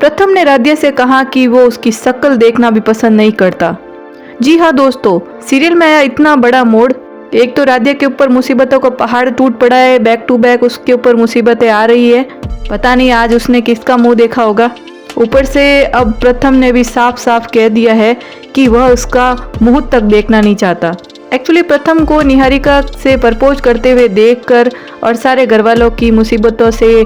प्रथम ने राध्या से कहा कि वो उसकी शक्ल देखना भी पसंद नहीं करता। जी हाँ दोस्तों, सीरियल में आया इतना बड़ा मोड़। एक तो राध्या के ऊपर मुसीबतों का पहाड़ टूट पड़ा है, बैक टू बैक उसके ऊपर मुसीबतें आ रही है। पता नहीं आज उसने किसका मुंह देखा होगा। ऊपर से अब प्रथम ने भी साफ साफ कह दिया है कि वह उसका मुंह तक देखना नहीं चाहता। एक्चुअली प्रथम को निहारिका से प्रपोज करते हुए देखकर और सारे घर वालों की मुसीबतों से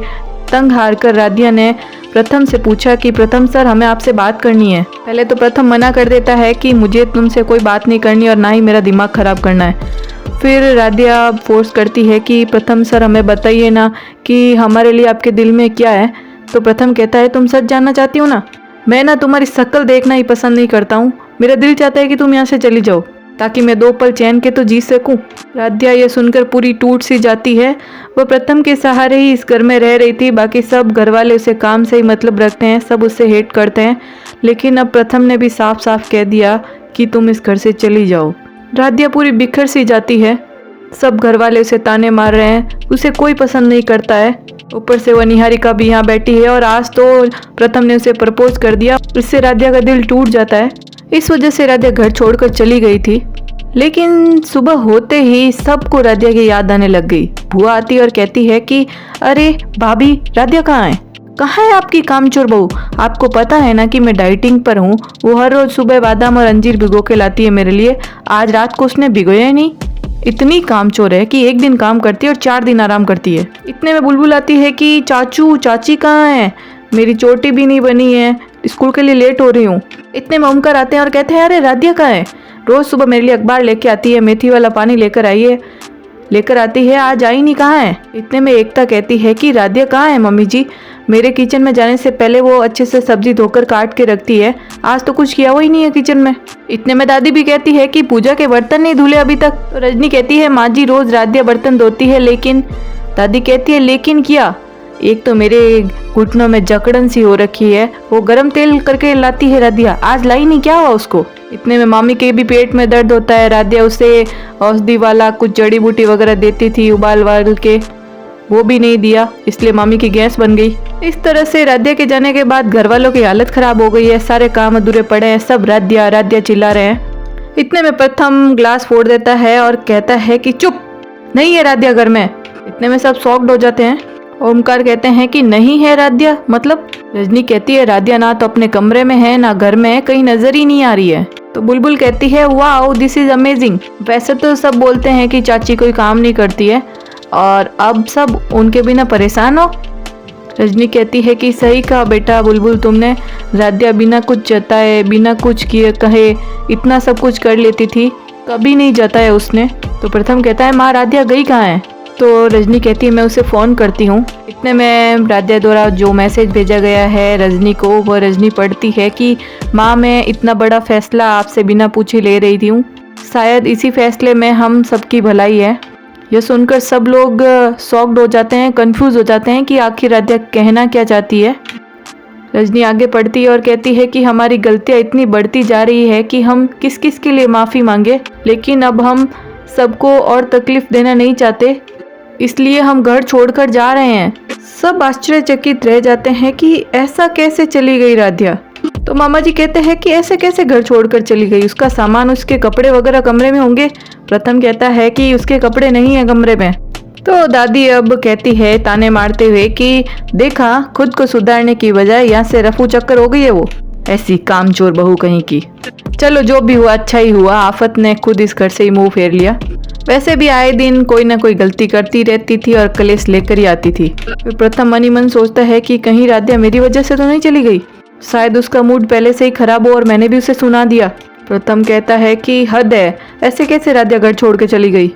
तंग हार कर राध्या ने प्रथम से पूछा कि प्रथम सर, हमें आपसे बात करनी है। पहले तो प्रथम मना कर देता है कि मुझे तुमसे कोई बात नहीं करनी और ना ही मेरा दिमाग खराब करना है। फिर राध्या फोर्स करती है कि प्रथम सर, हमें बताइए ना कि हमारे लिए आपके दिल में क्या है। तो प्रथम कहता है, तुम सच जानना चाहती हो ना? मैं ना तुम्हारी शक्ल देखना ही पसंद नहीं करता हूँ। मेरा दिल चाहता है कि तुम यहाँ से चली जाओ ताकि मैं 2 पल चैन के तो जी सकूं। राध्या ये सुनकर पूरी टूट सी जाती है। वह प्रथम के सहारे ही इस घर में रह रही थी, बाकी सब घर वाले उसे काम से ही मतलब रखते हैं, सब उससे हेट करते हैं। लेकिन अब प्रथम ने भी साफ साफ कह दिया कि तुम इस घर से चली जाओ। राध्या पूरी बिखर सी जाती है। सब घर वाले उसे ताने मार रहे हैं, उसे कोई पसंद नहीं करता है। ऊपर से वह निहारिका भी यहाँ बैठी है और आज तो प्रथम ने उसे प्रपोज कर दिया। इससे राध्या का दिल टूट जाता है। इस वजह से राध्या घर छोड़कर चली गई थी। लेकिन सुबह होते ही सबको राध्या की याद आने लग गई। बुआ आती और कहती है कि अरे भाभी, राध्या कहाँ है? कहाँ है आपकी कामचोर बहू? आपको पता है ना कि मैं डाइटिंग पर हूँ। वो हर रोज सुबह बादाम और अंजीर भिगो के लाती है मेरे लिए। आज रात को उसने भिगोया ही नहीं। इतनी कामचोर है कि एक दिन काम करती है और 4 दिन आराम करती है। इतने में बुलबुल आती है कि चाचू चाची कहाँ है? मेरी चोटी भी नहीं बनी है, स्कूल के लिए लेट हो रही हूँ। इतने में ओमकार आते हैं और कहते हैं, अरे राध्या कहाँ है? रोज सुबह मेरे लिए अखबार लेके आती है, मेथी वाला पानी लेकर आती है, आज आई नहीं, कहाँ है? इतने में एकता कहती है कि राध्या कहाँ है मम्मी जी? मेरे किचन में जाने से पहले वो अच्छे से सब्जी धोकर काट के रखती है। आज तो कुछ किया हुआ ही नहीं है किचन में। इतने में दादी भी कहती है कि पूजा के बर्तन नहीं धुले अभी तक। तो रजनी कहती है, माँ जी रोज राध्या बर्तन धोती है। लेकिन दादी कहती है, लेकिन क्या? एक तो मेरे घुटनों में जकड़न सी हो रखी है, वो गरम तेल करके लाती है राध्या, आज लाई नहीं, क्या हुआ उसको? इतने में मामी के भी पेट में दर्द होता है। राध्या उसे औषधि वाला कुछ जड़ी बूटी वगैरह देती थी उबाल के, वो भी नहीं दिया, इसलिए मामी की गैस बन गई। इस तरह से राध्या के जाने के बाद घर वालों की हालत खराब हो गई है। सारे काम अधूरे पड़े हैं, सब राध्या राध्या चिल्ला रहे हैं। इतने में प्रथम ग्लास फोड़ देता है और कहता है कि चुप, नहीं है राध्या घर में। इतने में सब शॉक्ड हो जाते हैं। ओमकार कहते हैं कि नहीं है राध्या, मतलब? रजनी कहती है, राध्या ना तो अपने कमरे में है ना घर में है, कहीं नजर ही नहीं आ रही है। तो बुलबुल कहती है, वाओ दिस इज अमेजिंग। वैसे तो सब बोलते हैं कि चाची कोई काम नहीं करती है और अब सब उनके बिना परेशान हो। रजनी कहती है कि सही कहा बेटा बुलबुल तुमने, राध्या बिना कुछ जताए, बिना कुछ किए कहे इतना सब कुछ कर लेती थी, कभी नहीं जताया उसने। तो प्रथम कहता है, माँ राध्या गई कहाँ है? तो रजनी कहती है, मैं उसे फ़ोन करती हूँ। इतने में राध्या द्वारा जो मैसेज भेजा गया है रजनी को, वह रजनी पढ़ती है कि माँ मैं इतना बड़ा फैसला आपसे बिना पूछे ले रही थी हूँ, शायद इसी फैसले में हम सबकी भलाई है। यह सुनकर सब लोग शॉक्ड हो जाते हैं, कंफ्यूज हो जाते हैं कि आखिर राध्या कहना क्या चाहती है। रजनी आगे पढ़ती है और कहती है कि हमारी गलतियाँ इतनी बढ़ती जा रही है कि हम किस किस के लिए माफ़ी मांगे, लेकिन अब हम सबको और तकलीफ देना नहीं चाहते, इसलिए हम घर छोड़कर जा रहे हैं। सब आश्चर्यचकित रह जाते हैं कि ऐसा कैसे चली गई राध्या। तो मामा जी कहते हैं कि ऐसे कैसे घर छोड़कर चली गई, उसका सामान उसके कपड़े वगैरह कमरे में होंगे। प्रथम कहता है कि उसके कपड़े नहीं है कमरे में। तो दादी अब कहती है ताने मारते हुए कि देखा, खुद को सुधारने की बजाय यहाँ से रफू चक्कर हो गई है वो, ऐसी कामचोर बहू कहीं की। चलो जो भी हुआ अच्छा ही हुआ, आफत ने खुद इस घर से ही मुंह फेर लिया। वैसे भी आए दिन कोई ना कोई गलती करती रहती थी और कलेश लेकर ही आती थी। फिर प्रथम मन ही मन सोचता है कि कहीं राध्या मेरी वजह से तो नहीं चली गई, शायद उसका मूड पहले से ही खराब हो और मैंने भी उसे सुना दिया। प्रथम कहता है कि हद है, ऐसे कैसे राध्या घर छोड़ के चली गई।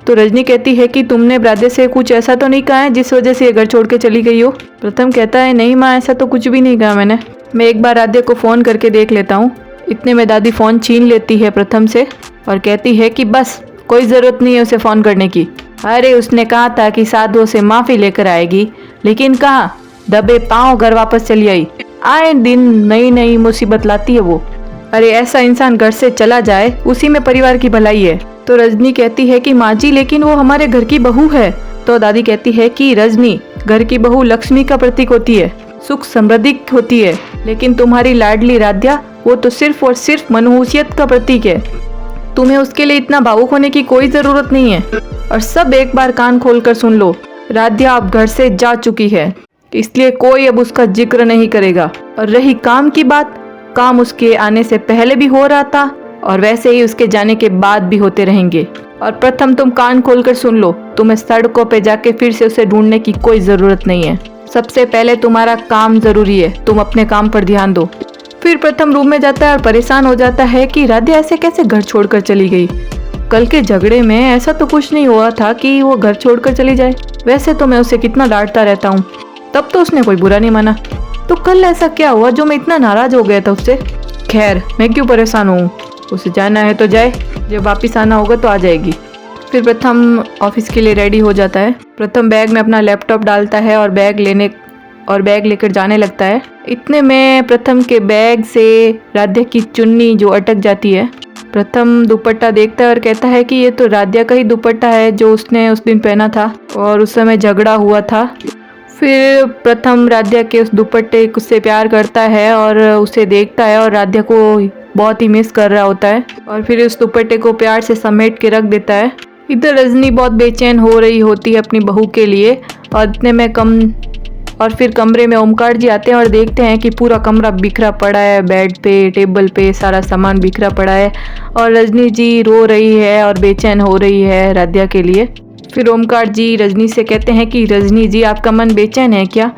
तो रजनी कहती है कि तुमने राध्या से कुछ ऐसा तो नहीं कहा है जिस वजह से ये घर छोड़ के चली गई हो। प्रथम कहता है, नहीं माँ, ऐसा तो कुछ भी नहीं कहा मैंने, मैं एक बार राध्या को फ़ोन करके देख लेता हूँ। इतने में दादी फ़ोन छीन लेती है प्रथम से और कहती है कि बस कोई ज़रूरत नहीं है उसे फ़ोन करने की। अरे उसने कहा था कि साधुओं से माफ़ी लेकर आएगी, लेकिन कहाँ, दबे पाँव घर वापस चली आई। आए दिन नई नई मुसीबत लाती है वो। अरे ऐसा इंसान घर से चला जाए, उसी में परिवार की भलाई है। तो रजनी कहती है कि माँ जी लेकिन वो हमारे घर की बहू है। तो दादी कहती है कि रजनी, घर की बहू लक्ष्मी का प्रतीक होती है। सुख समृद्धि होती है, लेकिन तुम्हारी लाडली राध्या वो तो सिर्फ और सिर्फ मनहूसियत का प्रतीक है। तुम्हें उसके लिए इतना भावुक होने की कोई जरूरत नहीं है। और सब एक बार कान खोलकर सुन लो, राध्या अब घर से जा चुकी है, इसलिए कोई अब उसका जिक्र नहीं करेगा। और रही काम की बात, काम उसके आने से पहले भी हो रहा था और वैसे ही उसके जाने के बाद भी होते रहेंगे। और प्रथम तुम कान खोलकर सुन लो, तुम्हें सड़कों पे जाके फिर से उसे ढूंढने की कोई जरूरत नहीं है। सबसे पहले तुम्हारा काम जरूरी है, तुम अपने काम पर ध्यान दो। फिर प्रथम रूम में जाता है और परेशान हो जाता है कि राध्या ऐसे कैसे घर छोड़कर चली गई। कल के झगड़े में ऐसा तो कुछ नहीं हुआ था कि वो घर छोड़कर चली जाए। वैसे तो मैं उसे कितना डांटता रहता हूँ, तब तो उसने कोई बुरा नहीं माना। तो कल ऐसा क्या हुआ जो मैं इतना नाराज हो गया था उससे। खैर, मैं क्यों परेशान हूँ, उसे जाना है तो जाए, जब वापिस आना होगा तो आ जाएगी। फिर प्रथम ऑफिस के लिए रेडी हो जाता है। प्रथम बैग में अपना लैपटॉप डालता है और बैग लेकर जाने लगता है। इतने में प्रथम के बैग से राध्या की चुन्नी जो अटक जाती है। प्रथम दुपट्टा देखता है और कहता है कि ये तो राध्या का ही दुपट्टा है जो उसने उस दिन पहना था और उस समय झगड़ा हुआ था। फिर प्रथम राध्या के उस दुपट्टे से प्यार करता है और उसे देखता है और राध्या को बहुत ही मिस कर रहा होता है और फिर उस दुपट्टे को प्यार से समेट के रख देता है। इधर रजनी बहुत बेचैन हो रही होती है अपनी बहू के लिए और इतने में फिर कमरे में ओमकार जी आते हैं और देखते हैं कि पूरा कमरा बिखरा पड़ा है, बेड पे, टेबल पे सारा सामान बिखरा पड़ा है और रजनी जी रो रही है और बेचैन हो रही है राध्या के लिए। फिर ओमकार जी रजनी से कहते हैं कि रजनी जी आपका मन बेचैन है क्या?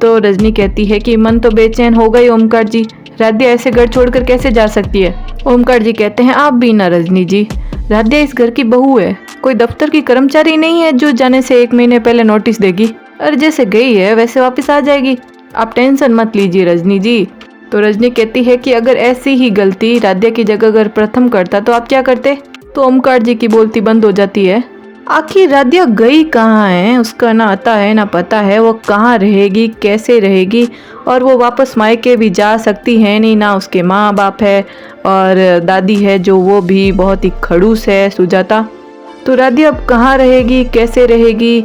तो रजनी कहती है कि मन तो बेचैन हो गई ओमकार जी, राध्या ऐसे घर छोड़कर कैसे जा सकती है। ओमकार जी कहते हैं आप भी ना रजनी जी, राध्या इस घर की बहू है, कोई दफ्तर की कर्मचारी नहीं है जो जाने से 1 महीने पहले नोटिस देगी। और जैसे गई है वैसे वापस आ जाएगी, आप टेंशन मत लीजिए रजनी जी। तो रजनी कहती है कि अगर ऐसी ही गलती राध्या की जगह अगर प्रथम करता तो आप क्या करते? तो ओमकार जी की बोलती बंद हो जाती है। आखिर राध्या गई कहाँ है, उसका ना आता है ना पता है, वो कहाँ रहेगी, कैसे रहेगी, और वो वापस मायके भी जा सकती है नहीं, ना उसके माँ बाप है और दादी है जो वो भी बहुत ही खड़ूस है सुजाता। तो राध्या अब कहाँ रहेगी, कैसे रहेगी,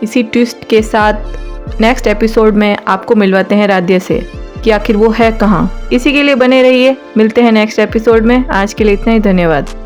इसी ट्विस्ट के साथ नेक्स्ट एपिसोड में आपको मिलवाते हैं राध्या से कि आखिर वो है कहाँ। इसी के लिए बने रहिए, मिलते हैं नेक्स्ट एपिसोड में। आज के लिए इतना ही, धन्यवाद।